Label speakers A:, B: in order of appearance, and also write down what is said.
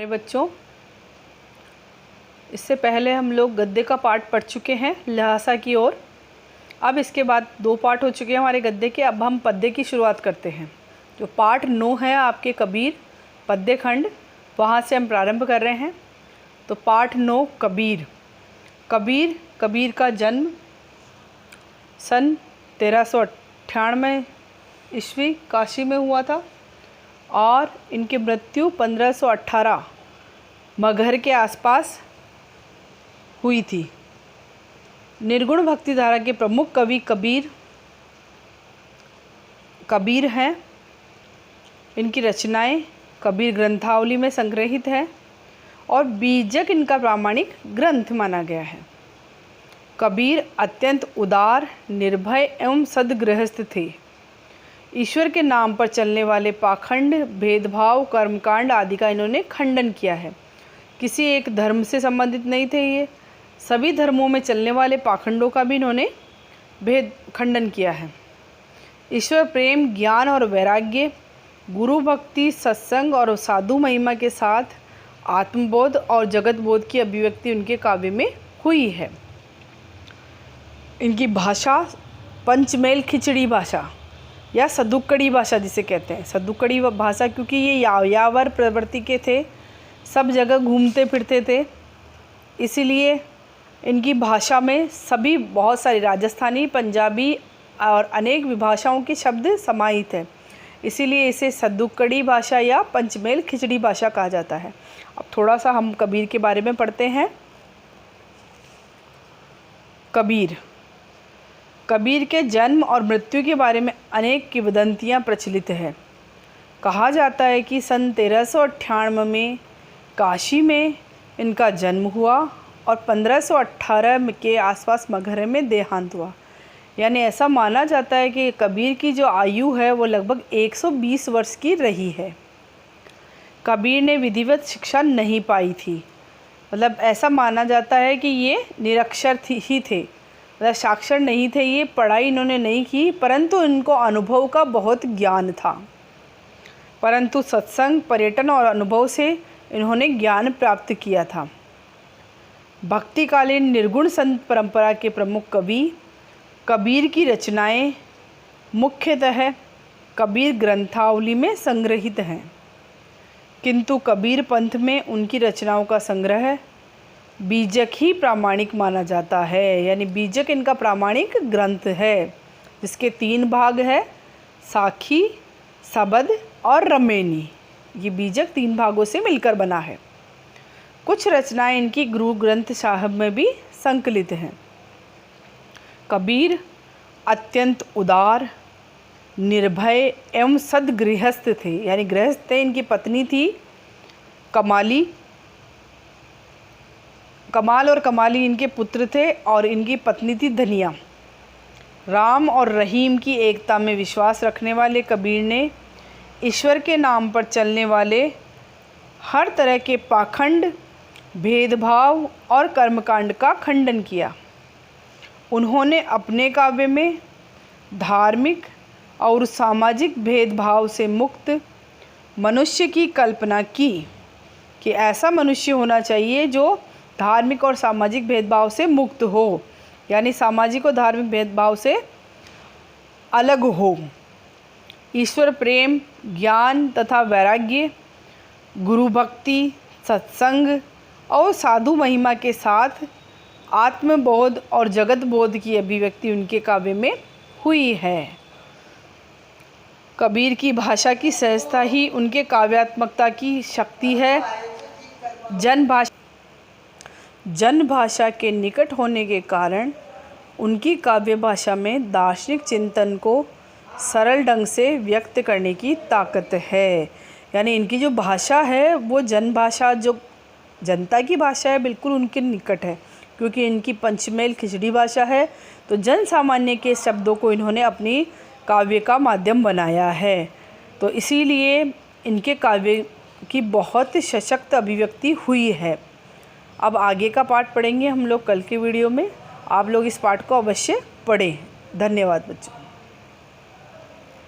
A: हमारे बच्चों, इससे पहले हम लोग गद्य का पार्ट पढ़ चुके हैं लहासा की ओर। अब इसके बाद 2 पार्ट हो चुके हैं हमारे गद्य के। अब हम पद्य की शुरुआत करते हैं। जो पार्ट 9 है आपके कबीर पद्य खंड, वहाँ से हम प्रारंभ कर रहे हैं। तो पार्ट 9 कबीर। कबीर का जन्म सन 1398 ईस्वी काशी में हुआ था और इनकी मृत्यु 1518 मगहर के आसपास हुई थी। निर्गुण भक्ति धारा के प्रमुख कवि कबीर हैं। इनकी रचनाएं कबीर ग्रंथावली में संग्रहित है और बीजक इनका प्रामाणिक ग्रंथ माना गया है। कबीर अत्यंत उदार, निर्भय एवं सद्गृहस्थ थे। ईश्वर के नाम पर चलने वाले पाखंड, भेदभाव, कर्मकांड आदि का इन्होंने खंडन किया है। किसी एक धर्म से संबंधित नहीं थे ये, सभी धर्मों में चलने वाले पाखंडों का भी इन्होंने खंडन किया है। ईश्वर प्रेम, ज्ञान और वैराग्य, गुरु भक्ति, सत्संग और साधु महिमा के साथ आत्मबोध और जगत बोध की अभिव्यक्ति उनके काव्य में हुई है। इनकी भाषा पंचमेल खिचड़ी भाषा या सदुक्कड़ी भाषा जिसे कहते हैं। सदुक्कड़ी भाषा क्योंकि ये यायावर प्रवृत्ति के थे, सब जगह घूमते फिरते थे, इसीलिए इनकी भाषा में सभी बहुत सारी राजस्थानी, पंजाबी और अनेक विभाषाओं के शब्द समाहित हैं। इसीलिए इसे सदुक्कड़ी भाषा या पंचमेल खिचड़ी भाषा कहा जाता है। अब थोड़ा सा हम कबीर के बारे में पढ़ते हैं। कबीर के जन्म और मृत्यु के बारे में अनेक किंवदंतियाँ प्रचलित है। कहा जाता है कि सन 1398 में काशी में इनका जन्म हुआ और 1518 के आसपास मगहर में देहांत हुआ। यानी ऐसा माना जाता है कि कबीर की जो आयु है वो लगभग 120 वर्ष की रही है। कबीर ने विधिवत शिक्षा नहीं पाई थी, मतलब ऐसा माना जाता है कि ये निरक्षर ही थे, मतलब साक्षर नहीं थे। ये पढ़ाई इन्होंने नहीं की, परंतु इनको अनुभव का बहुत ज्ञान था। परंतु सत्संग, पर्यटन और अनुभव से इन्होंने ज्ञान प्राप्त किया था। भक्तिकालीन निर्गुण संत परंपरा के प्रमुख कवि कबीर की रचनाएं मुख्यतः कबीर ग्रंथावली में संग्रहित हैं, किंतु कबीर पंथ में उनकी रचनाओं का संग्रह बीजक ही प्रामाणिक माना जाता है। यानी बीजक इनका प्रामाणिक ग्रंथ है, जिसके 3 भाग है, साखी, सबद और रमेनी। ये बीजक 3 भागों से मिलकर बना है। कुछ रचनाएं इनकी गुरु ग्रंथ साहब में भी संकलित हैं। कबीर अत्यंत उदार, निर्भय एवं सद्गृहस्थ थे। यानी गृहस्थ थे। इनकी पत्नी थी कमाल और कमाली इनके पुत्र थे और इनकी पत्नी थी धनिया। राम और रहीम की एकता में विश्वास रखने वाले कबीर ने ईश्वर के नाम पर चलने वाले हर तरह के पाखंड, भेदभाव और कर्मकांड का खंडन किया। उन्होंने अपने काव्य में धार्मिक और सामाजिक भेदभाव से मुक्त मनुष्य की कल्पना की कि ऐसा मनुष्य होना चाहिए जो धार्मिक और सामाजिक भेदभाव से मुक्त हो, यानी सामाजिक और धार्मिक भेदभाव से अलग हो। ईश्वर प्रेम, ज्ञान तथा वैराग्य, गुरु भक्ति, सत्संग और साधु महिमा के साथ आत्मबोध और जगत बोध की अभिव्यक्ति उनके काव्य में हुई है। कबीर की भाषा की सहजता ही उनके काव्यात्मकता की शक्ति है। जन भाषा के निकट होने के कारण उनकी काव्य भाषा में दार्शनिक चिंतन को सरल ढंग से व्यक्त करने की ताकत है। यानी इनकी जो भाषा है वो जन भाषा, जो जनता की भाषा है, बिल्कुल उनके निकट है, क्योंकि इनकी पंचमेल खिचड़ी भाषा है। तो जन सामान्य के शब्दों को इन्होंने अपनी काव्य का माध्यम बनाया है। तो इसीलिए इनके काव्य की बहुत सशक्त अभिव्यक्ति हुई है। अब आगे का पाठ पढ़ेंगे हम लोग कल के वीडियो में। आप लोग इस पाठ को अवश्य पढ़ें। धन्यवाद बच्चों।